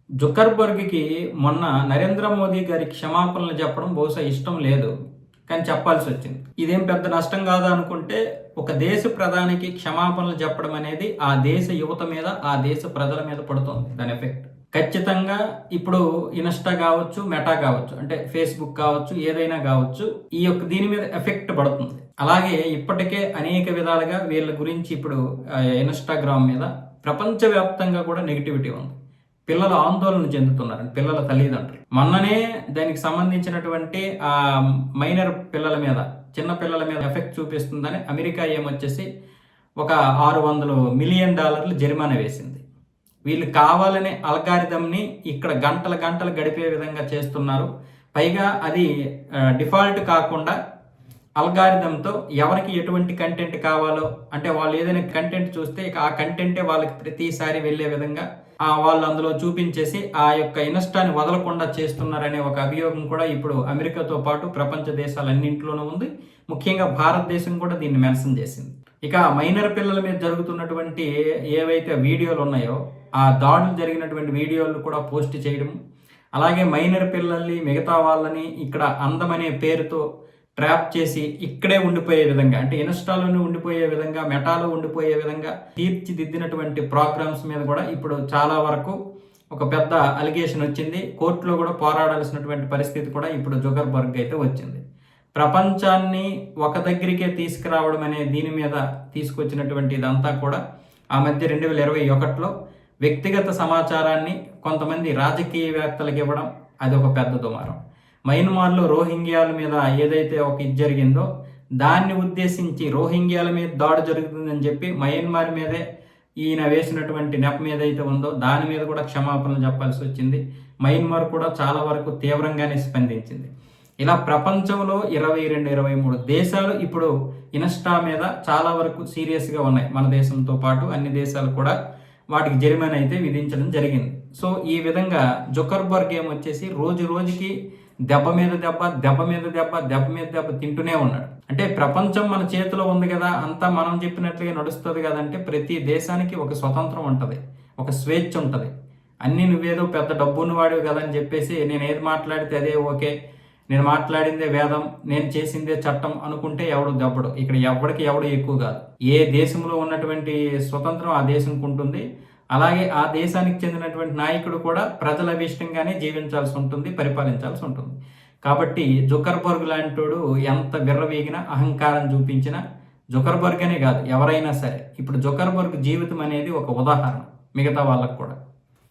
జుకర్బర్గ్‌కి మొన్న నరేంద్ర మోదీ గారి క్షమాపణలు చెప్పడం బహుశా ఇష్టం లేదు. కానీ చెప్పాల్సొచ్చింది. ఇదేం పెద్ద నష్టం కాదు అనుకుంటే, ఒక దేశ ప్రధానికి క్షమాపణలు చెప్పడం అనేది ఆ దేశ యువత మీద, ఆ దేశ ప్రజల మీద పడుతుంది దాని ఎఫెక్ట్. ఖచ్చితంగా ఇప్పుడు ఇన్‌స్టా కావచ్చు, మెటా కావచ్చు, అంటే ఫేస్‌బుక్ కావచ్చు, ఏదైనా కావచ్చు, ఈ యొక్క దీని మీద ఎఫెక్ట్ పడుతుంది. అలాగే ఇప్పటికే అనేక విధాలుగా వీళ్ళ గురించి ఇప్పుడు ఇన్‌స్టాగ్రామ్ మీద ప్రపంచవ్యాప్తంగా కూడా నెగటివిటీ ఉంది. పిల్లలు ఆందోళన చెందుతున్నారు, పిల్లల తల్లిదండ్రులు. మొన్ననే దానికి సంబంధించినటువంటి మైనర్ పిల్లల మీద, చిన్న పిల్లల మీద ఎఫెక్ట్ చూపిస్తుందని అమెరికా ఏమొచ్చేసి ఒక $600 మిలియన్ జరిమానా వేసింది. వీళ్ళు కావాలనే అల్గారిథంని ఇక్కడ గంటలు గంటలు గడిపే విధంగా చేస్తున్నారు. పైగా అది డిఫాల్ట్ కాకుండా అల్గారిథంతో ఎవరికి ఎటువంటి కంటెంట్ కావాలో, అంటే వాళ్ళు ఏదైనా కంటెంట్ చూస్తే ఆ కంటెంటే వాళ్ళకి ప్రతిసారి వెళ్ళే విధంగా వాళ్ళు అందులో చూపించేసి ఆ యొక్క ఇన్‌స్టాని వదలకుండా చేస్తున్నారనే ఒక అభియోగం కూడా ఇప్పుడు అమెరికాతో పాటు ప్రపంచ దేశాలన్నింటిలోనూ ఉంది. ముఖ్యంగా భారతదేశం కూడా దీన్ని మెన్షన్ చేసింది. ఇక మైనర్ పిల్లల మీద జరుగుతున్నటువంటి ఏవైతే వీడియోలు ఉన్నాయో, ఆ దాడులు జరిగినటువంటి వీడియోలు కూడా పోస్ట్ చేయడం, అలాగే మైనర్ పిల్లల్ని మిగతా వాళ్ళని ఇక్కడ అందమనే పేరుతో ట్రాప్ చేసి ఇక్కడే ఉండిపోయే విధంగా, అంటే ఇన్‌స్టాలోనే ఉండిపోయే విధంగా, మెటాలో ఉండిపోయే విధంగా తీర్చిదిద్దినటువంటి ప్రోగ్రామ్స్ మీద కూడా ఇప్పుడు చాలా వరకు ఒక పెద్ద అలిగేషన్ వచ్చింది. కోర్టులో కూడా పోరాడాల్సినటువంటి పరిస్థితి కూడా ఇప్పుడు జుకర్బర్గ్ అయితే వచ్చింది. ప్రపంచాన్ని ఒక దగ్గరికే తీసుకురావడం అనే దీని మీద తీసుకొచ్చినటువంటి ఇదంతా కూడా ఆ మధ్య 2021లో వ్యక్తిగత సమాచారాన్ని కొంతమంది రాజకీయవేత్తలకు ఇవ్వడం, అది ఒక పెద్ద దుమారం. మయన్మార్లో రోహింగ్యాల మీద ఏదైతే ఒక ఇది జరిగిందో దాన్ని ఉద్దేశించి రోహింగ్యాల మీద దాడి జరుగుతుందని చెప్పి మయన్మార్ మీదే ఈయన వేసినటువంటి నెపం ఏదైతే ఉందో దాని మీద కూడా క్షమాపణలు చెప్పాల్సి వచ్చింది. మయన్మార్ కూడా చాలా వరకు తీవ్రంగానే స్పందించింది. ఇలా ప్రపంచంలో 22, 23 దేశాలు ఇప్పుడు ఇన్‌స్టా మీద చాలా వరకు సీరియస్గా ఉన్నాయి. మన దేశంతో పాటు అన్ని దేశాలు కూడా వాటికి జరిమానా అయితే విధించడం జరిగింది. సో ఈ విధంగా జుకర్బర్గ్ ఏమొచ్చేసి రోజు రోజుకి దెబ్బ మీద దెబ్బ, దెబ్బ మీద దెబ్బ, దెబ్బ మీద దెబ్బ తింటూనే ఉన్నాడు. అంటే ప్రపంచం మన చేతిలో ఉంది కదా, అంతా మనం చెప్పినట్లుగా నడుస్తుంది కదా అంటే ప్రతి దేశానికి ఒక స్వతంత్రం ఉంటుంది, ఒక స్వేచ్ఛ ఉంటుంది. అన్నీ నువ్వేదో పెద్ద డబ్బున్నవాడివి కదా అని చెప్పేసి నేను ఏది మాట్లాడితే అదే ఓకే, నేను మాట్లాడిందే వేదం, నేను చేసిందే చట్టం అనుకుంటే ఎవడు దెబ్బడు. ఇక్కడ ఎవడికి ఎవడు ఎక్కువ కాదు. ఏ దేశంలో ఉన్నటువంటి స్వతంత్రం ఆ దేశంకు ఉంటుంది. అలాగే ఆ దేశానికి చెందినటువంటి నాయకుడు కూడా ప్రజల అభిష్టంగానే జీవించాల్సి ఉంటుంది, పరిపాలించాల్సి ఉంటుంది. కాబట్టి జుకర్బర్గ్ లాంటోడు ఎంత విర్రవీగినా, అహంకారం చూపించినా, జుకర్బర్గ్ అనే కాదు ఎవరైనా సరే, ఇప్పుడు జుకర్బర్గ్ జీవితం అనేది ఒక ఉదాహరణ మిగతా వాళ్ళకు కూడా.